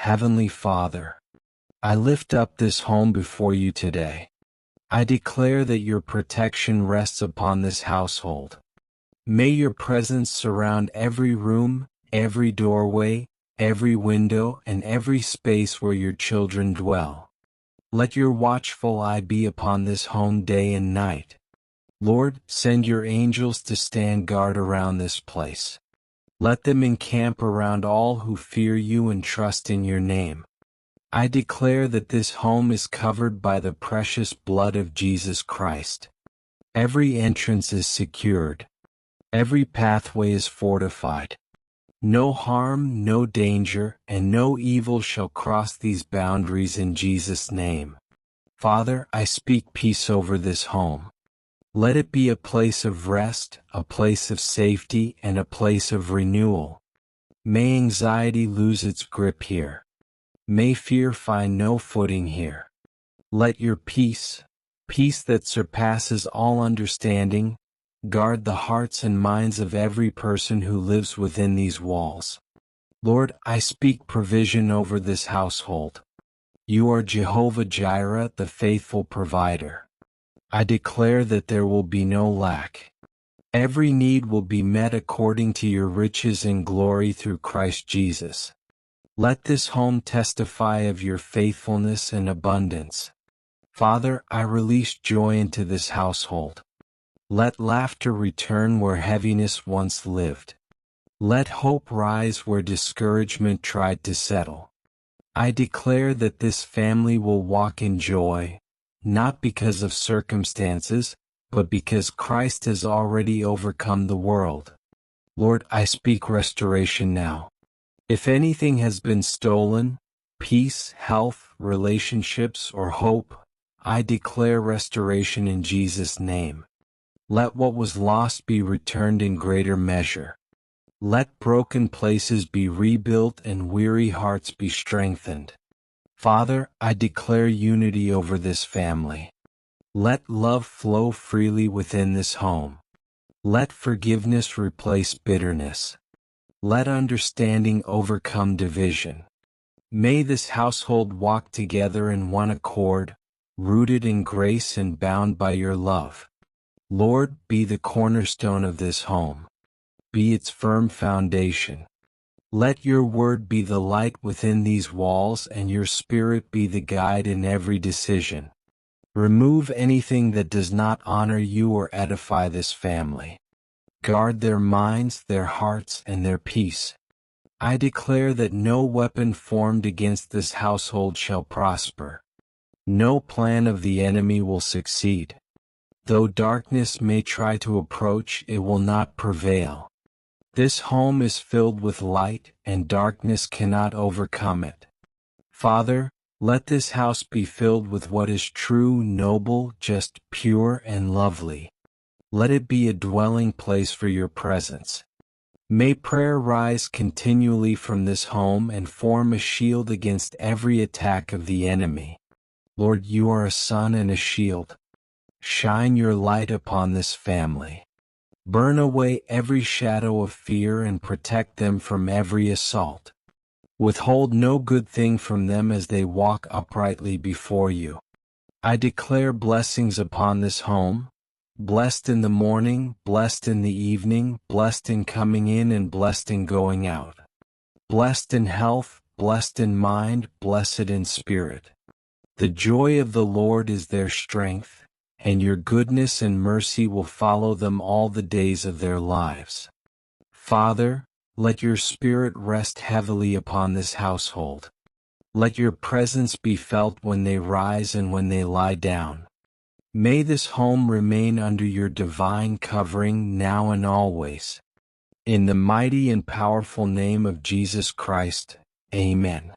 Heavenly Father, I lift up this home before you today. I declare that your protection rests upon this household. May your presence surround every room, every doorway, every window, and every space where your children dwell. Let your watchful eye be upon this home day and night. Lord, send your angels to stand guard around this place. Let them encamp around all who fear you and trust in your name. I declare that this home is covered by the precious blood of Jesus Christ. Every entrance is secured. Every pathway is fortified. No harm, no danger, and no evil shall cross these boundaries in Jesus' name. Father, I speak peace over this home. Let it be a place of rest, a place of safety, and a place of renewal. May anxiety lose its grip here. May fear find no footing here. Let your peace, peace that surpasses all understanding, guard the hearts and minds of every person who lives within these walls. Lord, I speak provision over this household. You are Jehovah Jireh, the faithful provider. I declare that there will be no lack. Every need will be met according to your riches and glory through Christ Jesus. Let this home testify of your faithfulness and abundance. Father, I release joy into this household. Let laughter return where heaviness once lived. Let hope rise where discouragement tried to settle. I declare that this family will walk in joy, not because of circumstances, but because Christ has already overcome the world. Lord, I speak restoration now. If anything has been stolen, peace, health, relationships, or hope, I declare restoration in Jesus' name. Let what was lost be returned in greater measure. Let broken places be rebuilt and weary hearts be strengthened. Father, I declare unity over this family. Let love flow freely within this home. Let forgiveness replace bitterness. Let understanding overcome division. May this household walk together in one accord, rooted in grace and bound by your love. Lord, be the cornerstone of this home. Be its firm foundation. Let your word be the light within these walls and your spirit be the guide in every decision. Remove anything that does not honor you or edify this family. Guard their minds, their hearts, and their peace. I declare that no weapon formed against this household shall prosper. No plan of the enemy will succeed. Though darkness may try to approach, it will not prevail. This home is filled with light, and darkness cannot overcome it. Father, let this house be filled with what is true, noble, just, pure, and lovely. Let it be a dwelling place for your presence. May prayer rise continually from this home and form a shield against every attack of the enemy. Lord, you are a sun and a shield. Shine your light upon this family. Burn away every shadow of fear and protect them from every assault. Withhold no good thing from them as they walk uprightly before you. I declare blessings upon this home, blessed in the morning, blessed in the evening, blessed in coming in and blessed in going out. Blessed in health, blessed in mind, blessed in spirit. The joy of the Lord is their strength, and your goodness and mercy will follow them all the days of their lives. Father, let your spirit rest heavily upon this household. Let your presence be felt when they rise and when they lie down. May this home remain under your divine covering now and always. In the mighty and powerful name of Jesus Christ, Amen.